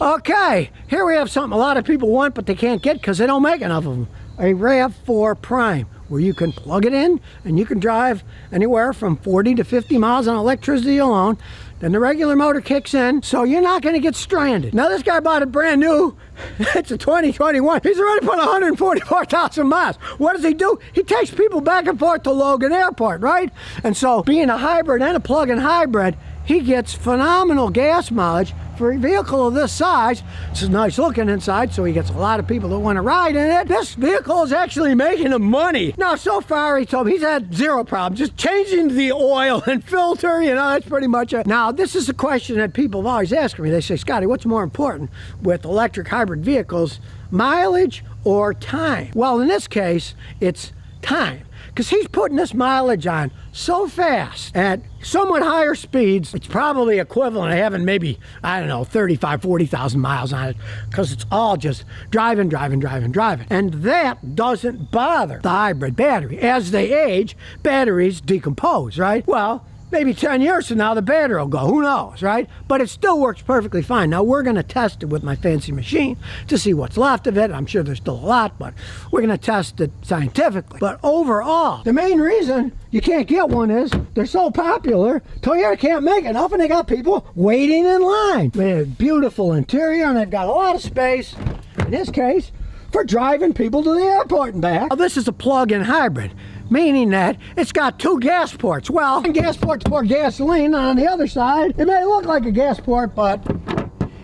Okay, here we have something a lot of people want but they can't get because they don't make enough of them. A Rav4 Prime, where you can plug it in and you can drive anywhere from 40 to 50 miles on electricity alone. Then the regular motor kicks in, so you're not going to get stranded. Now this guy bought it brand new. It's a 2021. He's already put 144,000 miles. What does he do? He takes people back and forth to Logan Airport, right? And so being a hybrid and a plug-in hybrid, he gets phenomenal gas mileage for a vehicle of this size. It's nice looking inside, so he gets a lot of people that want to ride in it. This vehicle is actually making him money. Now, so far, he told me he's had zero problems. Just changing the oil and filter, you know, that's pretty much it. Now, this is a question that people have always asked me. They say, Scotty, what's more important with electric hybrid vehicles, mileage or time? Well, in this case, it's time. Because he's putting this mileage on so fast at somewhat higher speeds, it's probably equivalent to having maybe, I don't know, 35, 40,000 miles on it, because it's all just driving. And that doesn't bother the hybrid battery. As they age, batteries decompose, right? Well, maybe 10 years from now, the battery will go. Who knows, right? But it still works perfectly fine. Now, we're going to test it with my fancy machine to see what's left of it. I'm sure there's still a lot, but we're going to test it scientifically. But overall, the main reason you can't get one is they're so popular, Toyota can't make enough, and they got people waiting in line. They have a beautiful interior, and they've got a lot of space, in this case, for driving people to the airport and back. Now, this is a plug-in hybrid, meaning that it's got two gas ports. Well, one gas port's for gasoline, and on the other side, it may look like a gas port, but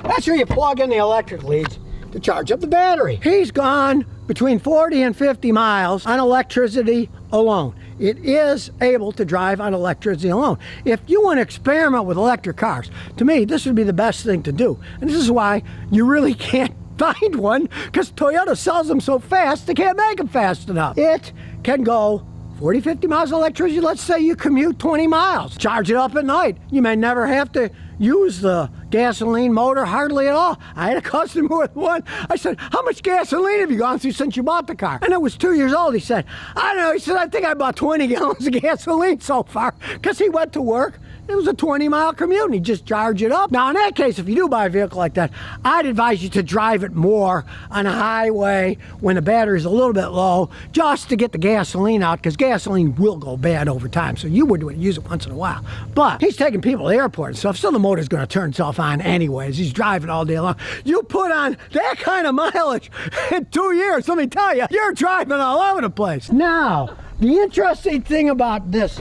that's where you plug in the electric leads to charge up the battery. He's gone between 40 and 50 miles on electricity alone. It is able to drive on electricity alone. If you want to experiment with electric cars, to me, this would be the best thing to do. And this is why you really can't find one, because Toyota sells them so fast, they can't make them fast enough. It can go 40, 50 miles of electricity. Let's say you commute 20 miles. Charge it up at night. You may never have to use the gasoline motor hardly at all. I had a customer with one. I said, how much gasoline have you gone through since you bought the car? And it was 2 years old. He said, I don't know. He said, I think I bought 20 gallons of gasoline so far, because he went to work. It was a 20-mile commute, and he just charged it up. Now, in that case, if you do buy a vehicle like that, I'd advise you to drive it more on a highway when the battery's a little bit low, just to get the gasoline out, because gasoline will go bad over time, so you would use it once in a while. But he's taking people to the airport and stuff, so the motor's going to turn itself on anyways. He's driving all day long. You put on that kind of mileage in 2 years, let me tell you, you're driving all over the place. Now, the interesting thing about this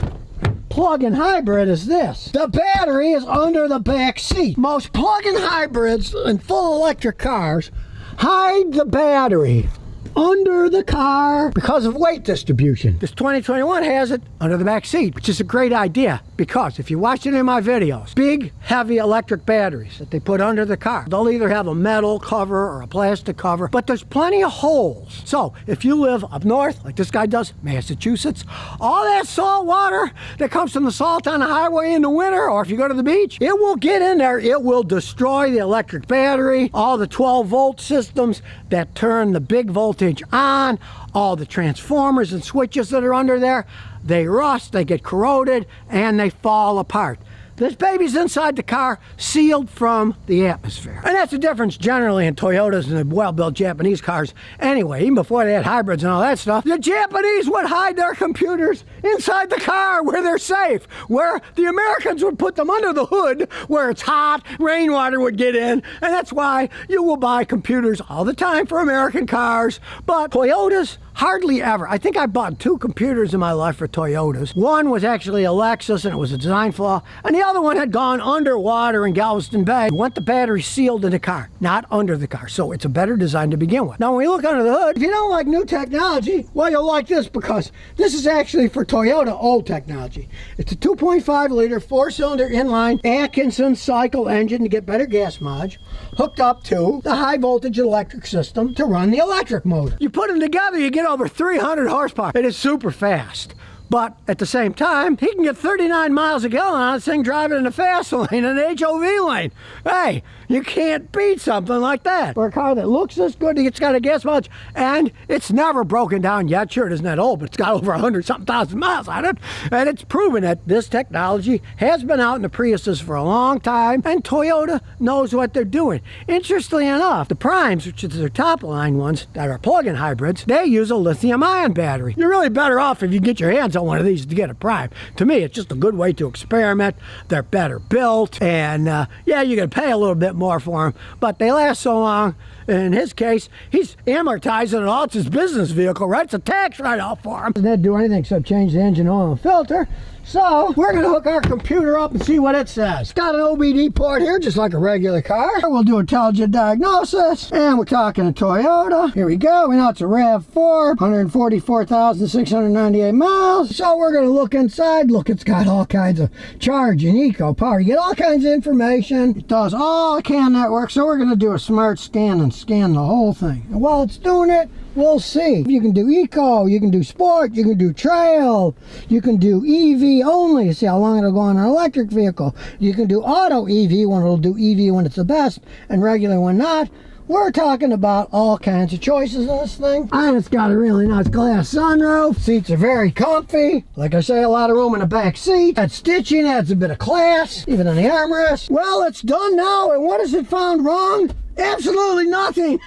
plug-in hybrid is this. The battery is under the back seat. Most plug-in hybrids and full electric cars hide the battery under the car because of weight distribution. This 2021 has it under the back seat, which is a great idea, because if you watch it in my videos, big, heavy electric batteries that they put under the car, they'll either have a metal cover or a plastic cover, but there's plenty of holes. So if you live up north, like this guy does, Massachusetts, all that salt water that comes from the salt on the highway in the winter, or if you go to the beach, it will get in there. It will destroy the electric battery, all the 12-volt systems that turn the big voltage on, all the transformers and switches that are under there, they rust, they get corroded, and they fall apart. This baby's inside the car, sealed from the atmosphere. And that's the difference generally in Toyotas and the well-built Japanese cars. Anyway, even before they had hybrids and all that stuff, the Japanese would hide their computers inside the car where they're safe, where the Americans would put them under the hood where it's hot, rainwater would get in, and that's why you will buy computers all the time for American cars, but Toyotas, hardly ever. I think I bought 2 computers in my life for Toyotas. One was actually a Lexus, and it was a design flaw, and the other one had gone underwater in Galveston Bay. We want the battery sealed in the car, not under the car, so it's a better design to begin with. Now, when you look under the hood, if you don't like new technology, well, you'll like this, because this is actually for Toyota old technology. It's a 2.5-liter, 4-cylinder inline Atkinson cycle engine to get better gas mileage, hooked up to the high-voltage electric system to run the electric motor. You put them together, you get over 300 horsepower. It is super fast. But at the same time, he can get 39 miles a gallon on this thing driving in the fast lane and the HOV lane. Hey, you can't beat something like that. For a car that looks this good, it's got a gas mileage, and it's never broken down yet. Sure, it isn't that old, but it's got over 100-something thousand miles on it. And it's proven that this technology has been out in the Priuses for a long time, and Toyota knows what they're doing. Interestingly enough, the Primes, which is their top line ones that are plug-in hybrids, they use a lithium-ion battery. You're really better off if you get your hands on one of these to get a Prime. To me, it's just a good way to experiment. They're better built, and yeah, you're going to pay a little bit more for them, but they last so long. In his case, he's amortizing it all. It's his business vehicle, right? It's a tax write-off for him. Doesn't do anything except change the engine oil and filter. So we're going to hook our computer up and see what it says. It's got an OBD port here, just like a regular car. We'll do intelligent diagnosis, and we're talking to Toyota. Here we go. We know it's a Rav4, 144,698 miles. So we're going to look inside. Look, it's got all kinds of charging, eco, power. You get all kinds of information. It does all the CAN network. So we're going to do a smart scan and scan the whole thing. And while it's doing it, we'll see. You can do eco, you can do sport, you can do trail, you can do EV only, see how long it'll go on an electric vehicle. You can do auto EV when it'll do EV when it's the best and regular when not. We're talking about all kinds of choices in this thing. And it's got a really nice glass sunroof. Seats are very comfy. Like I say, a lot of room in the back seat. That stitching adds a bit of class, even in the armrest. Well, it's done now, and what has it found wrong? Absolutely nothing.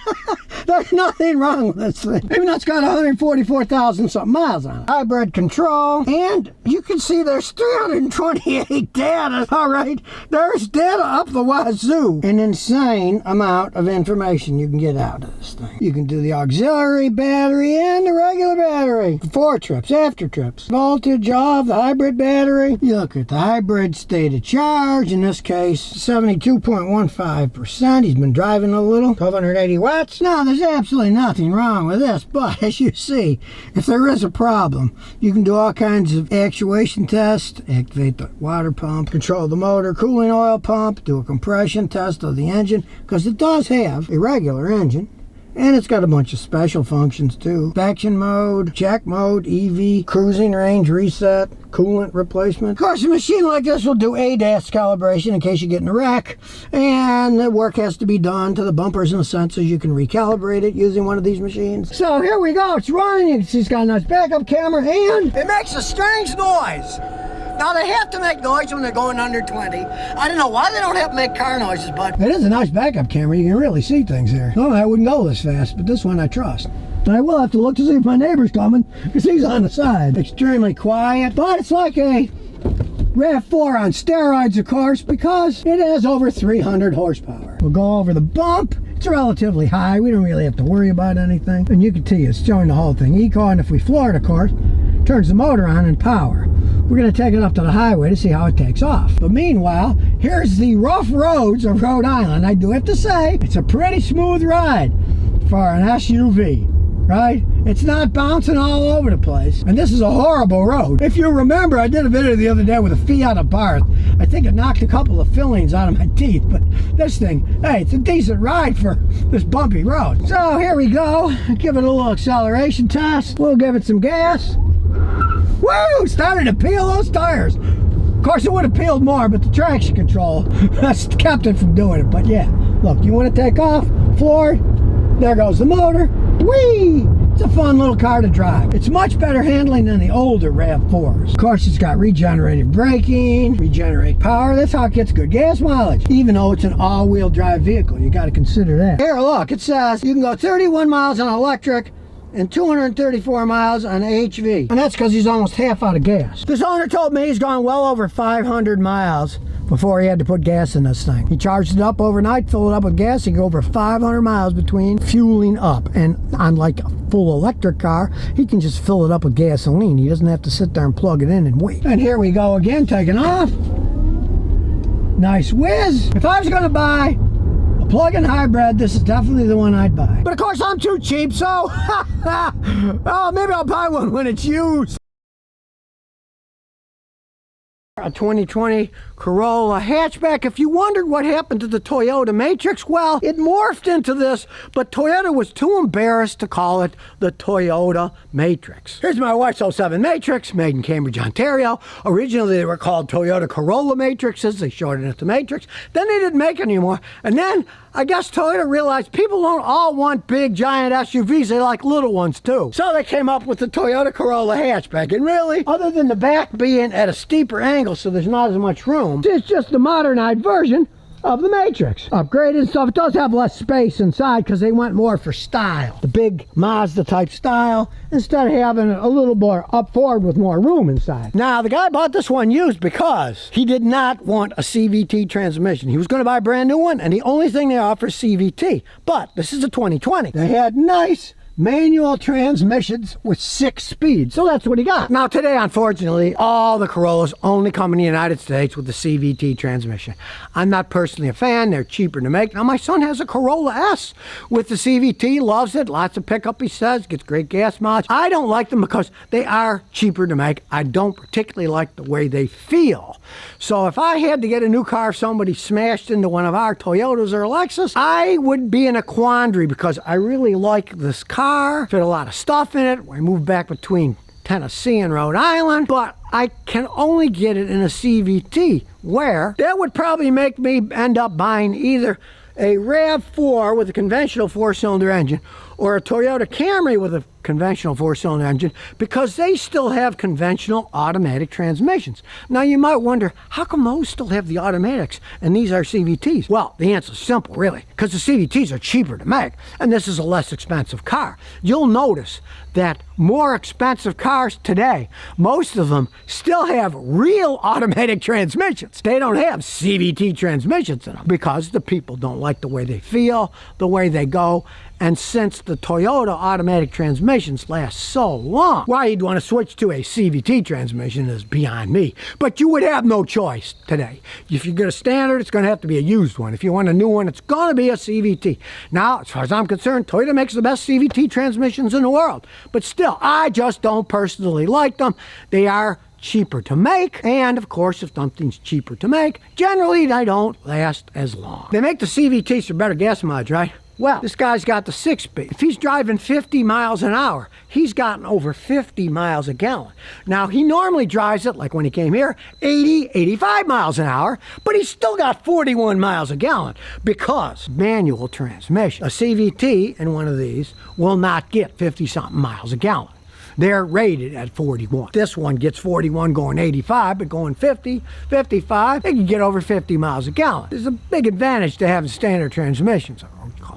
There's nothing wrong with this thing. Even though it's got 144,000 something miles on it. Hybrid control. And you can see there's 328 data. All right. There's data up the wazoo. An insane amount of information you can get out of this thing. You can do the auxiliary battery and the regular battery. Before trips, after trips. Voltage of the hybrid battery. You look at the hybrid state of charge. In this case, 72.15%. He's been driving a little, 1280 watts. Now, there's absolutely nothing wrong with this, but as you see, if there is a problem, you can do all kinds of actuation tests, activate the water pump, control the motor, cooling oil pump, do a compression test of the engine, because it does have a regular engine. And it's got a bunch of special functions too. Inspection mode, check mode, EV, cruising range reset, coolant replacement. Of course, a machine like this will do ADAS calibration in case you get in a wreck. And the work has to be done to the bumpers and the sensors. You can recalibrate it using one of these machines. So here we go, it's running. You can see it's got a nice backup camera and it makes a strange noise. Now, they have to make noise when they're going under 20. I don't know why they don't have to make car noises, but it is a nice backup camera. You can really see things here. Normally, I wouldn't go this fast, but this one I trust. But I will have to look to see if my neighbor's coming, because he's on the side. Extremely quiet, but it's like a Rav4 on steroids, of course, because it has over 300 horsepower. We'll go over the bump. It's relatively high. We don't really have to worry about anything. And you can see it's showing the whole thing. Eco, and if we floor it, of course, turns the motor on and power. We're going to take it up to the highway to see how it takes off. But meanwhile, here's the rough roads of Rhode Island. I do have to say, it's a pretty smooth ride for an SUV, right? It's not bouncing all over the place. And this is a horrible road. If you remember, I did a video the other day with a Fiat Abarth. I think it knocked a couple of fillings out of my teeth, but this thing, hey, it's a decent ride for this bumpy road. So here we go. Give it a little acceleration test. We'll give it some gas. Woo! Started to peel those tires. Of course, it would have peeled more, but the traction control that's kept it from doing it. But yeah, look, you want to take off, floor, there goes the motor. Whee! It's a fun little car to drive. It's much better handling than the older Rav4s. Of course, it's got regenerative braking, regenerate power. That's how it gets good gas mileage, even though it's an all-wheel drive vehicle. You got to consider that. Here, look, it says you can go 31 miles on electric and 234 miles on HV. And that's because he's almost half out of gas. This owner told me he's gone well over 500 miles before he had to put gas in this thing. He charged it up overnight, filled it up with gas. He could go over 500 miles between fueling up. And on like a full electric car, he can just fill it up with gasoline. He doesn't have to sit there and plug it in and wait. And here we go again, taking off. Nice whiz. If I was gonna buy a plug-in hybrid, this is definitely the one I'd buy. But of course, I'm too cheap, so oh, maybe I'll buy one when it's used. a 2020 Corolla Hatchback. If you wondered what happened to the Toyota Matrix, well, it morphed into this, but Toyota was too embarrassed to call it the Toyota Matrix. Here's my wife's 07 Matrix, made in Cambridge, Ontario. Originally, they were called Toyota Corolla Matrixes. They shortened it to Matrix. Then they didn't make it anymore. And then I guess Toyota realized people don't all want big, giant SUVs. They like little ones, too. So they came up with the Toyota Corolla Hatchback. And really, other than the back being at a steeper angle so there's not as much room, it's just a modernized version of the Matrix. Upgraded and stuff. It does have less space inside because they went more for style. The big Mazda type style, instead of having a little more up forward with more room inside. Now, the guy bought this one used because he did not want a CVT transmission. He was going to buy a brand new one, and the only thing they offer is CVT. But this is a 2020. They had nice manual transmissions with 6 speeds. So that's what he got. Now today, unfortunately, all the Corollas only come in the United States with the CVT transmission. I'm not personally a fan. They're cheaper to make. Now my son has a Corolla S with the CVT, loves it. Lots of pickup, he says, gets great gas mileage. I don't like them because they are cheaper to make. I don't particularly like the way they feel. So if I had to get a new car, if somebody smashed into one of our Toyotas or a Lexus, I would be in a quandary because I really like this car. Fit a lot of stuff in it. We moved back between Tennessee and Rhode Island, but I can only get it in a CVT, where that would probably make me end up buying either a Rav4 with a conventional 4-cylinder engine or a Toyota Camry with a conventional 4-cylinder engine, because they still have conventional automatic transmissions. Now you might wonder, how come those still have the automatics and these are CVTs? Well, the answer's simple, really, because the CVTs are cheaper to make and this is a less expensive car. You'll notice that more expensive cars today, most of them still have real automatic transmissions. They don't have CVT transmissions in them because the people don't like the way they feel, the way they go. And since the Toyota automatic transmissions last so long, why you'd want to switch to a CVT transmission is beyond me. But you would have no choice today. If you get a standard, it's going to have to be a used one. If you want a new one, it's going to be a CVT. Now, as far as I'm concerned, Toyota makes the best CVT transmissions in the world. But still, I just don't personally like them. They are cheaper to make, and of course, if something's cheaper to make, generally they don't last as long. They make the CVTs for better gas mileage, right? Well, this guy's got the 6-speed. If he's driving 50 miles an hour, he's gotten over 50 miles a gallon. Now, he normally drives it, like when he came here, 80, 85 miles an hour, but he's still got 41 miles a gallon because manual transmission. A CVT in one of these will not get 50-something miles a gallon. They're rated at 41. This one gets 41 going 85, but going 50, 55, they can get over 50 miles a gallon. There's a big advantage to having standard transmissions, or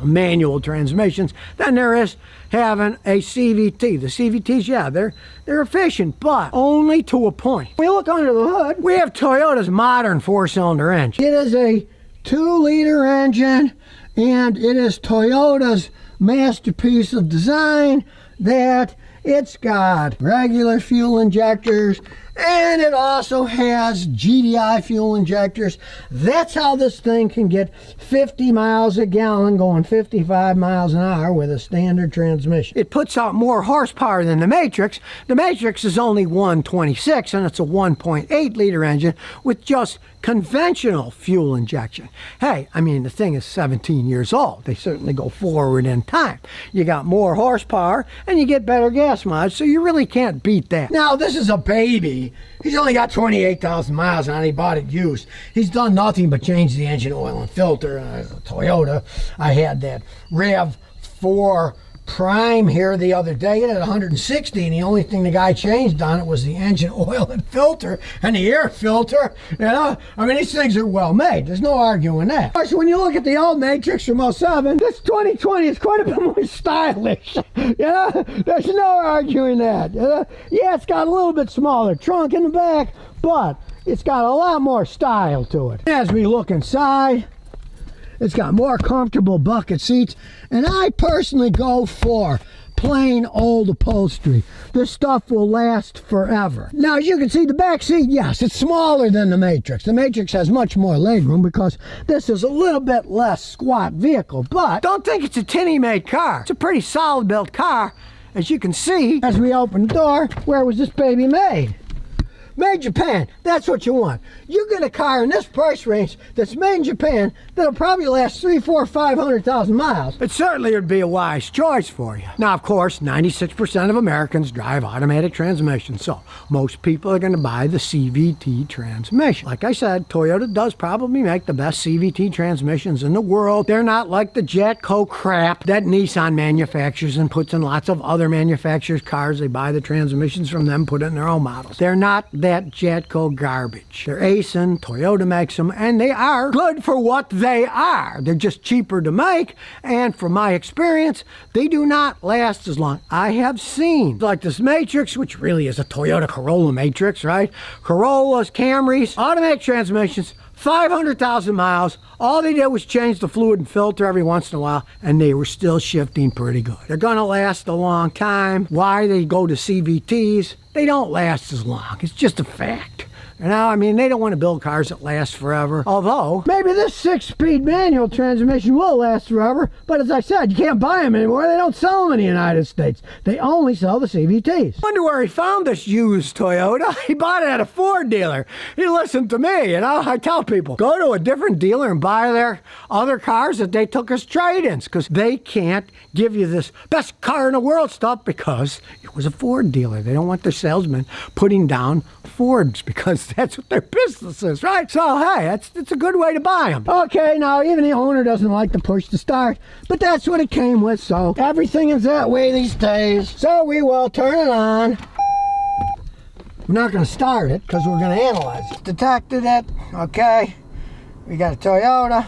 manual transmissions, than there is having a CVT. The CVTs, yeah, they're efficient, but only to a point. When you look under the hood, we have Toyota's modern 4-cylinder engine. It is a 2-liter engine, and it is Toyota's masterpiece of design that it's got regular fuel injectors, and it also has GDI fuel injectors. That's how this thing can get 50 miles a gallon going 55 miles an hour with a standard transmission. It puts out more horsepower than the Matrix. The Matrix is only 126, and it's a 1.8-liter engine with just conventional fuel injection. Hey, I mean, the thing is 17 years old. They certainly go forward in time. You got more horsepower, and you get better gas mileage, so you really can't beat that. Now, this is a baby. He's only got 28,000 miles on it. He bought it used. He's done nothing but change the engine oil and filter. Toyota, I had that Rav4 Prime here the other day. It had 160, and the only thing the guy changed on it was the engine oil and filter and the air filter. You know, I mean, these things are well made. There's no arguing that. Of course, when you look at the old Matrix from 07, this 2020 is quite a bit more stylish. You know, there's no arguing that. Yeah, it's got a little bit smaller trunk in the back, but it's got a lot more style to it. As we look inside, it's got more comfortable bucket seats, and I personally go for plain old upholstery. This stuff will last forever. Now, as you can see, the back seat, yes, it's smaller than the Matrix. The Matrix has much more legroom because this is a little bit less squat vehicle, but don't think it's a tinny-made car. It's a pretty solid built car. As you can see, as we open the door, where was this baby made? Made in Japan, that's what you want. You get a car in this price range that's made in Japan that'll probably last 300, 400, 500,000 miles. It certainly would be a wise choice for you. Now, of course, 96% of Americans drive automatic transmissions, so most people are going to buy the CVT transmission. Like I said, Toyota does probably make the best CVT transmissions in the world. They're not like the Jatco crap that Nissan manufactures and puts in lots of other manufacturers' cars. They buy the transmissions from them, put it in their own models. They're not that Jatco garbage. They're Aisin, Toyota makes them, and they are good for what they are. They're just cheaper to make, and from my experience, they do not last as long. I have seen, like this Matrix, which really is a Toyota Corolla Matrix, right? Corollas, Camrys, automatic transmissions, 500,000 miles. All they did was change the fluid and filter every once in a while, and they were still shifting pretty good. They're going to last a long time. Why they go to CVTs? They don't last as long. It's just a fact. You know, I mean, they don't want to build cars that last forever. Although, maybe this 6-speed manual transmission will last forever. But as I said, you can't buy them anymore. They don't sell them in the United States. They only sell the CVTs. Wonder where he found this used Toyota. He bought it at a Ford dealer. He listened to me, you know. I tell people, go to a different dealer and buy their other cars that they took as trade-ins, because they can't give you this best car in the world stuff because it was a Ford dealer. They don't want their salesmen putting down Fords because that's what their business is, right? So, hey, it's a good way to buy them. Okay, now, even the owner doesn't like to push to start, but that's what it came with, so everything is that way these days. So we will turn it on. We're not going to start it because we're going to analyze it. Detected it. Okay. We got a Toyota.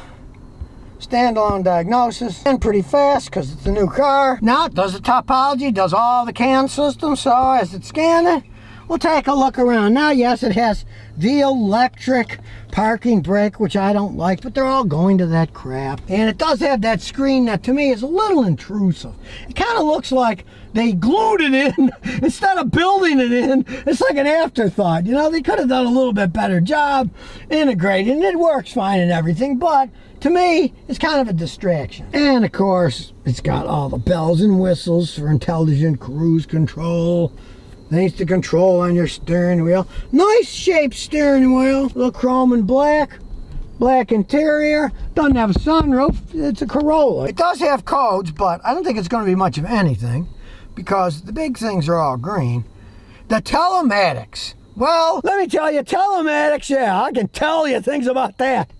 Standalone diagnosis. And pretty fast because it's a new car. Now it does the topology, does all the CAN system, so as it's scanning, we'll take a look around. Now, yes, it has the electric parking brake, which I don't like, but they're all going to that crap. And it does have that screen that, to me, is a little intrusive. It kind of looks like they glued it in instead of building it in. It's like an afterthought. You know, they could have done a little bit better job integrating. It works fine and everything, but to me, it's kind of a distraction. And, of course, it's got all the bells and whistles for intelligent cruise control. Thanks to control on your steering wheel. Nice shaped steering wheel. A little chrome and black. Black interior. Doesn't have a sunroof. It's a Corolla. It does have codes, but I don't think it's going to be much of anything because the big things are all green. The telematics. Well, let me tell you, telematics, yeah, I can tell you things about that.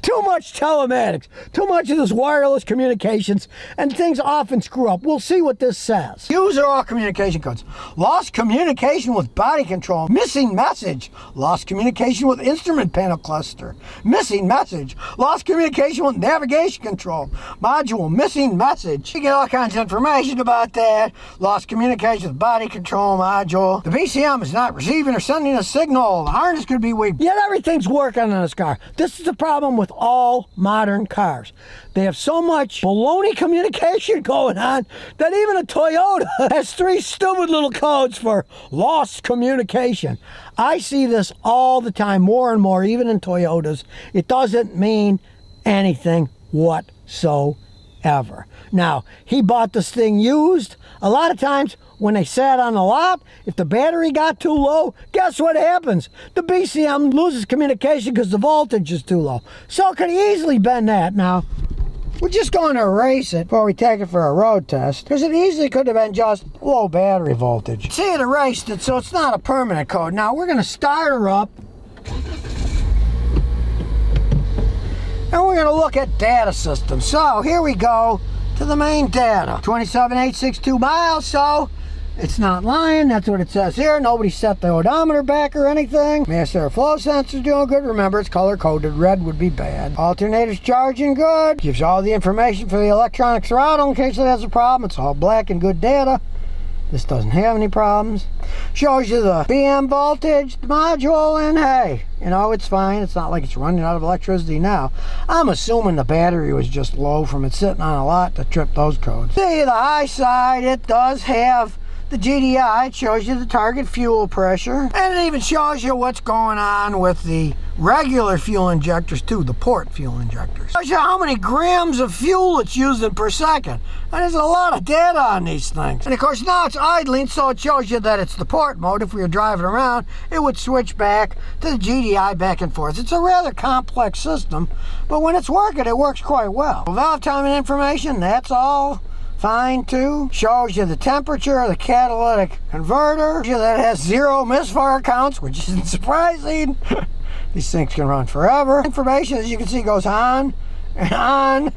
Too much telematics, too much of this wireless communications, and things often screw up. We'll see what this says. User all communication codes. Lost communication with body control. Missing message. Lost communication with instrument panel cluster. Missing message. Lost communication with navigation control. Module. Missing message. You get all kinds of information about that. Lost communication with body control module. The BCM is not receiving or sending a signal. The harness could be weak. Yet everything's working on this car. This is the problem with all modern cars. They have so much baloney communication going on that even a Toyota has 3 stupid little codes for lost communication. I see this all the time, more and more, even in Toyotas. It doesn't mean anything whatsoever. Now, he bought this thing used. A lot of times, when they sat on the lot, if the battery got too low, guess what happens? The BCM loses communication because the voltage is too low. So it could easily been that. Now, we're just going to erase it before we take it for a road test, because it easily could have been just low battery voltage. See, it erased it, so it's not a permanent code. Now, we're going to start her up, and we're going to look at data system. So, here we go to the main data. 27,862 miles, so it's not lying. That's what it says here. Nobody set the odometer back or anything. Mass airflow sensor's doing good. Remember, it's color coded. Red would be bad. Alternator's charging good. Gives you all the information for the electronic throttle in case it has a problem. It's all black and good data. This doesn't have any problems. Shows you the BM voltage module, and hey, you know, it's fine. It's not like it's running out of electricity now. I'm assuming the battery was just low from it sitting on a lot to trip those codes. See, the high side, it does have the GDI. It shows you the target fuel pressure, and it even shows you what's going on with the regular fuel injectors to the port fuel injectors. Shows you how many grams of fuel it's using per second. And there's a lot of data on these things. And of course now it's idling, so it shows you that it's the port mode. If we were driving around, it would switch back to the GDI back and forth. It's a rather complex system, but when it's working, it works quite well. Valve timing information, that's all fine too. Shows you the temperature of the catalytic converter. Shows you that it has 0 misfire counts, which isn't surprising. These things can run forever. Information, as you can see, goes on and on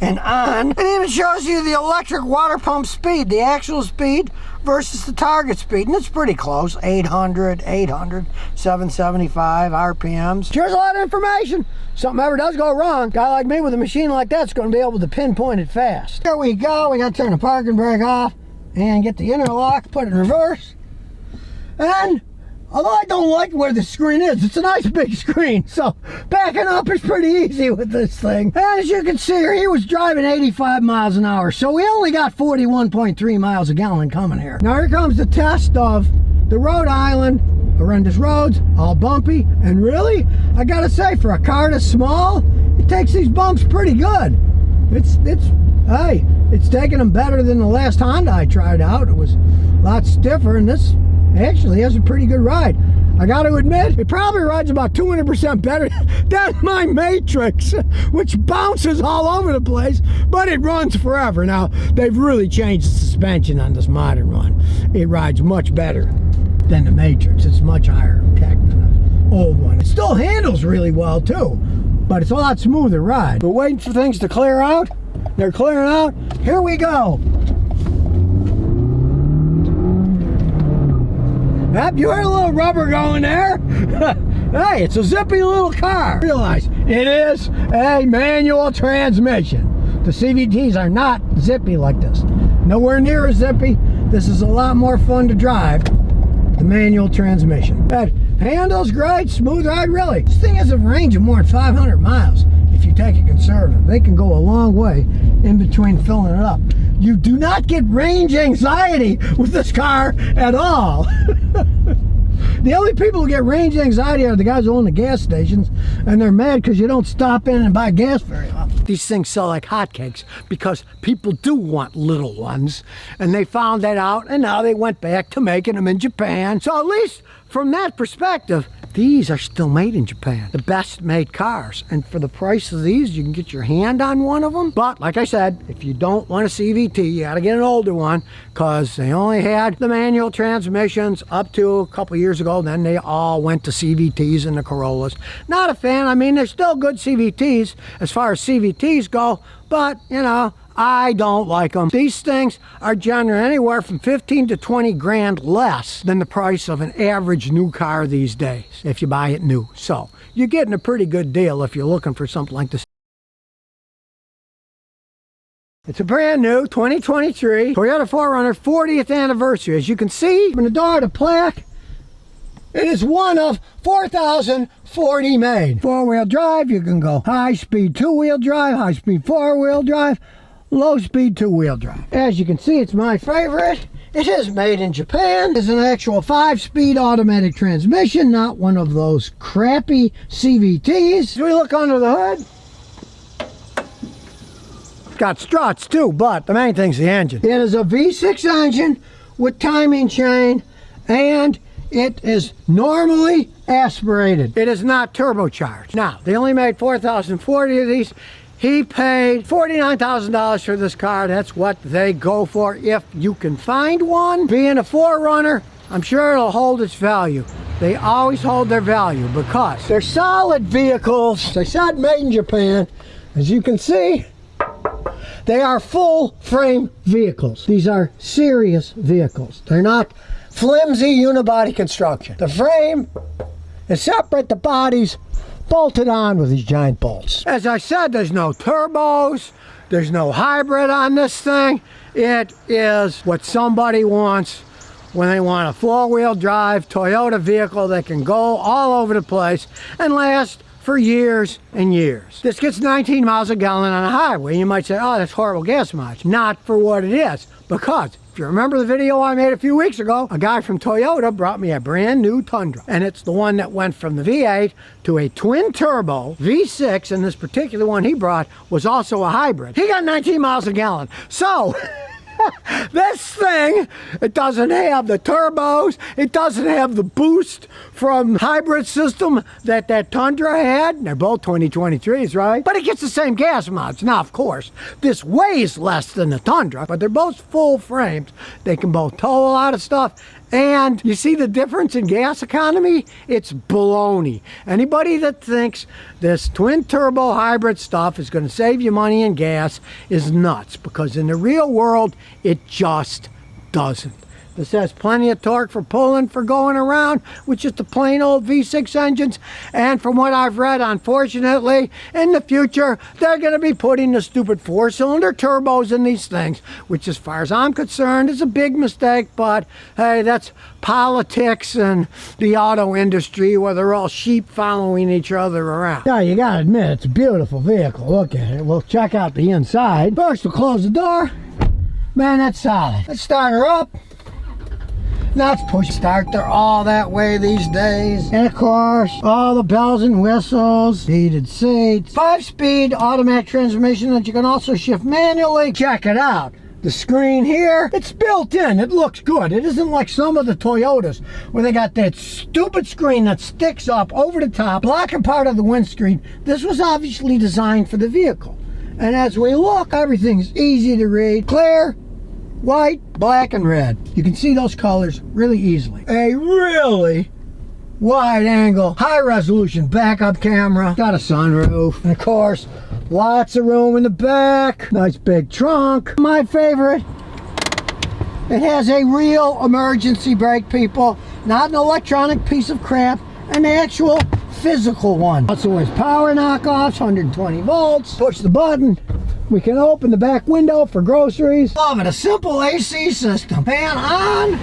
and on. It even shows you the electric water pump speed, the actual speed versus the target speed, and it's pretty close. 800, 775 RPMs. Here's a lot of information. Something ever does go wrong, a guy like me with a machine like that's going to be able to pinpoint it fast. Here we go. We got to turn the parking brake off and get the interlock, put it in reverse. And although I don't like where the screen is, it's a nice big screen, so backing up is pretty easy with this thing. And as you can see here, he was driving 85 miles an hour, so we only got 41.3 miles a gallon coming here. Now here comes the test of the Rhode Island, horrendous roads, all bumpy, and really, I gotta say, for a car this small, it takes these bumps pretty good. Hey, it's taking them better than the last Honda I tried out. It was a lot stiffer, and this actually has a pretty good ride. I got to admit, it probably rides about 200% better than my Matrix, which bounces all over the place, but it runs forever. Now, they've really changed the suspension on this modern one. It rides much better than the Matrix. It's much higher tech than the old one. It still handles really well too, but it's a lot smoother ride. We're waiting for things to clear out. They're clearing out. Here we go. Yep, you heard a little rubber going there. Hey, it's a zippy little car. Realize it is a manual transmission. The CVTs are not zippy like this. Nowhere near as zippy. This is a lot more fun to drive. The manual transmission. That handles great, smooth ride, really. This thing has a range of more than 500 miles if you take it conservative. They can go a long way in between filling it up. You do not get range anxiety with this car at all. The only people who get range anxiety are the guys who own the gas stations, and they're mad because you don't stop in and buy gas very often. These things sell like hotcakes because people do want little ones, and they found that out, and now they went back to making them in Japan. So at least from that perspective, these are still made in Japan. The best made cars. And for the price of these, you can get your hand on one of them. But like I said, if you don't want a CVT, you gotta get an older one, because they only had the manual transmissions up to a couple years ago. Then they all went to CVTs and the Corollas. Not a fan. I mean, they're still good CVTs as far as CVTs go, but you know, I don't like them. These things are generally anywhere from 15 to 20 grand less than the price of an average new car these days if you buy it new. So you're getting a pretty good deal if you're looking for something like this. It's a brand new 2023 Toyota 4Runner 40th anniversary. As you can see from the door, the plaque, it is one of 4,040 made. Four-wheel drive, you can go high-speed two-wheel drive, high-speed four-wheel drive, low-speed two-wheel drive. As you can see, it's my favorite. It is made in Japan. It's an actual 5-speed automatic transmission, not one of those crappy CVTs. As we look under the hood, it's got struts too, but the main thing's the engine. It is a V6 engine with timing chain, and it is normally aspirated. It is not turbocharged. Now, they only made 4,040 of these. He paid $49,000 for this car. That's what they go for if you can find one. Being a 4Runner, I'm sure it'll hold its value. They always hold their value because they're solid vehicles. They said made in Japan. As you can see, they are full frame vehicles. These are serious vehicles. They're not flimsy unibody construction. The frame is separate, the body's bolted on with these giant bolts. As I said, there's no turbos, there's no hybrid on this thing. It is what somebody wants when they want a four-wheel drive Toyota vehicle that can go all over the place and last for years and years. This gets 19 miles a gallon on a highway. You might say, oh, that's horrible gas mileage. Not for what it is, because If you remember the video I made a few weeks ago, a guy from Toyota brought me a brand new Tundra. And it's the one that went from the V8 to a twin turbo V6, and this particular one he brought was also a hybrid. He got 19 miles a gallon. So this thing, it doesn't have the turbos, it doesn't have the boost from hybrid system that Tundra had. They're both 2023s, right? But it gets the same gas mileage. Now, of course, this weighs less than the Tundra, but they're both full frames. They can both tow a lot of stuff. And you see the difference in gas economy? It's baloney. Anybody that thinks this twin turbo hybrid stuff is going to save you money in gas is nuts, because in the real world, it just doesn't. This has plenty of torque for pulling, for going around with just the plain old V6 engines. And from what I've read, unfortunately, in the future, they're going to be putting the stupid 4-cylinder turbos in these things, which as far as I'm concerned is a big mistake. But hey, that's politics and the auto industry, where they're all sheep following each other around. Yeah, you got to admit, it's a beautiful vehicle. Look at it. We'll check out the inside. First, we'll close the door. Man, that's solid. Let's start her up. Now it's push start. They're all that way these days. And of course, all the bells and whistles, heated seats, 5-speed automatic transmission that you can also shift manually. Check it out. The screen here, it's built in. It looks good. It isn't like some of the Toyotas where they got that stupid screen that sticks up over the top, blocking part of the windscreen. This was obviously designed for the vehicle. And as we look, everything's easy to read. Clear, white, black, and red. You can see those colors really easily. A really wide angle, high resolution backup camera. Got a sunroof. And of course, lots of room in the back. Nice big trunk. My favorite, it has a real emergency brake, people. Not an electronic piece of crap, an actual physical one. Also has power knockoffs, 120 volts. Push the button. We can open the back window for groceries. Love it, a simple AC system. Fan on,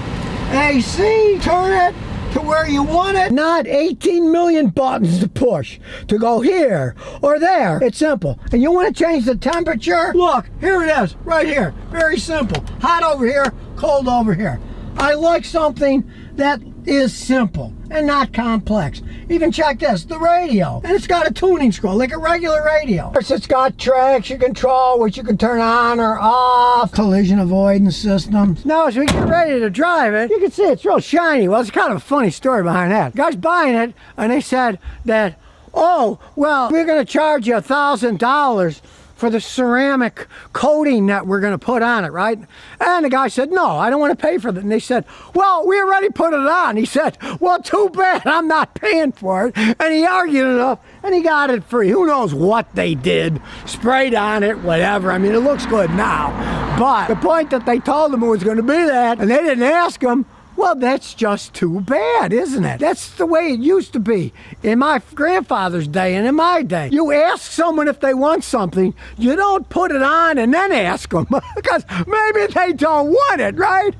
AC, turn it to where you want it. Not 18 million buttons to push to go here or there. It's simple. And you want to change the temperature? Look, here it is, right here. Very simple. Hot over here, cold over here. I like something that is simple and not complex. Even check this, the radio. And it's got a tuning scroll like a regular radio. Of course, it's got traction control, which you can turn on or off. Collision avoidance system. Now, as we get ready to drive it, you can see it's real shiny. Well, it's kind of a funny story behind that. The guy's buying it, and they said that, oh, well, we're going to charge you $1,000 for the ceramic coating that we're going to put on it, right? And the guy said, no, I don't want to pay for that. And they said, well, we already put it on. He said, well, too bad, I'm not paying for it. And he argued enough, and he got it free. Who knows what they did, sprayed on it, whatever. I mean, it looks good now. But the point that they told him it was going to be that, and they didn't ask him, well, that's just too bad, isn't it? That's the way it used to be in my grandfather's day and in my day. You ask someone if they want something, you don't put it on and then ask them, because maybe they don't want it, right?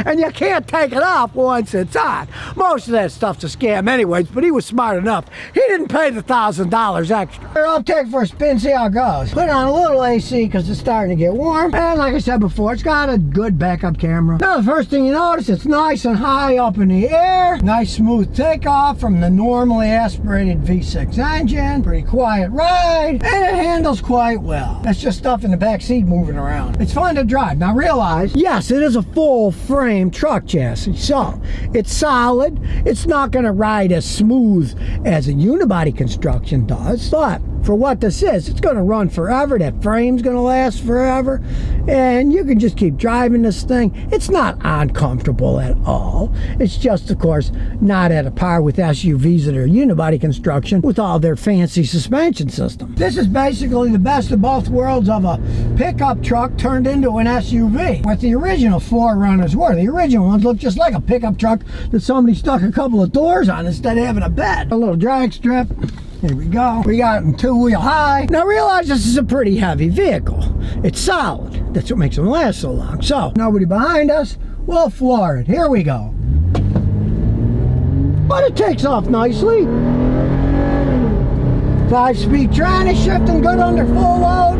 And you can't take it off once it's on. Most of that stuff's a scam anyways, but he was smart enough. He didn't pay the $1,000 extra. I'll take it for a spin, see how it goes. Put on a little AC because it's starting to get warm. And like I said before, it's got a good backup camera. Now, the first thing you notice, it's nice and high up in the air. Nice smooth takeoff from the normally aspirated V6 engine. Pretty quiet ride, and it handles quite well. That's just stuff in the back seat moving around. It's fun to drive. Now realize, yes, it is a full frame truck chassis, so it's solid. It's not going to ride as smooth as a unibody construction does, but for what this is, it's going to run forever. That frame's going to last forever, and you can just keep driving this thing. It's not uncomfortable at all. It's just, of course, not at a par with SUVs that are unibody construction with all their fancy suspension system. This is basically the best of both worlds of a pickup truck turned into an SUV. What the original 4Runners were. The original ones looked just like a pickup truck that somebody stuck a couple of doors on instead of having a bed. A little drag strip. Here we go. We got them 2-wheel high. Now realize this is a pretty heavy vehicle. It's solid. That's what makes them last so long. So, nobody behind us. We'll floor it. Here we go. But it takes off nicely. 5-speed tranny shifting good under full load.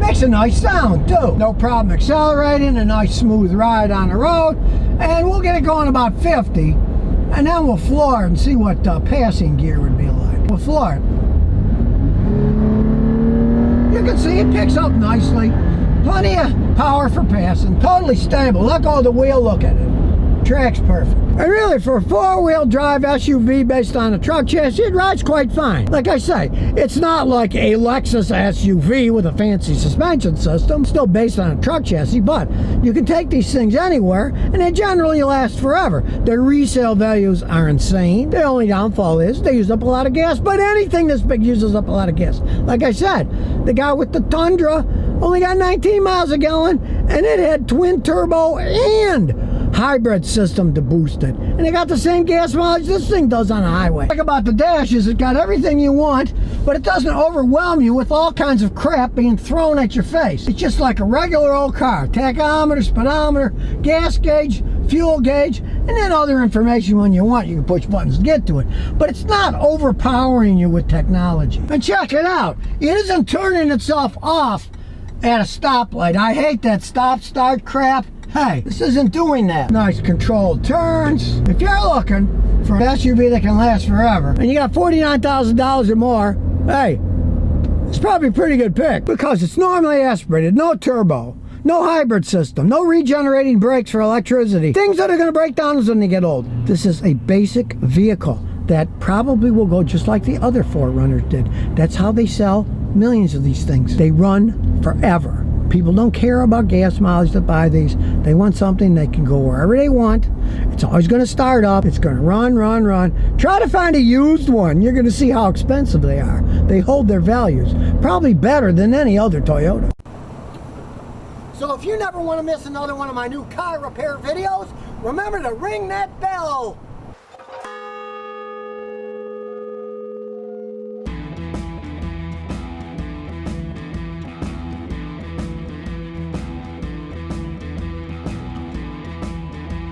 Makes a nice sound too. No problem accelerating, a nice smooth ride on the road. And we'll get it going about 50. And then we'll floor it and see what passing gear would be like. We'll floor it. You can see it picks up nicely. Plenty of power for passing. Totally stable. Look, oh, the wheel, look at it. Track's perfect. And really, for a four-wheel drive SUV based on a truck chassis, it rides quite fine. Like I say, it's not like a Lexus SUV with a fancy suspension system. Still based on a truck chassis, but you can take these things anywhere, and they generally last forever. Their resale values are insane. The only downfall is they use up a lot of gas, but anything this big uses up a lot of gas. Like I said, the guy with the Tundra only got 19 miles a gallon, and it had twin turbo and hybrid system to boost it, and it got the same gas mileage this thing does on a highway. The thing about the Dash is it got everything you want, but it doesn't overwhelm you with all kinds of crap being thrown at your face. It's just like a regular old car. Tachometer, speedometer, gas gauge, fuel gauge, and then other information when you want. You can push buttons to get to it, but it's not overpowering you with technology. And check it out, it isn't turning itself off at a stoplight. I hate that stop start crap. Hey, this isn't doing that. Nice controlled turns. If you're looking for an SUV that can last forever, and you got $49,000 or more, hey, it's probably a pretty good pick, because it's normally aspirated, no turbo, no hybrid system, no regenerating brakes for electricity. Things that are going to break down when they get old. This is a basic vehicle that probably will go just like the other 4Runners did. That's how they sell millions of these things. They run forever. People don't care about gas mileage to buy these. They want something they can go wherever they want. It's always going to start up. It's going to run. Try to find a used one. You're going to see how expensive they are. They hold their values. Probably better than any other Toyota. So if you never want to miss another one of my new car repair videos, remember to ring that bell.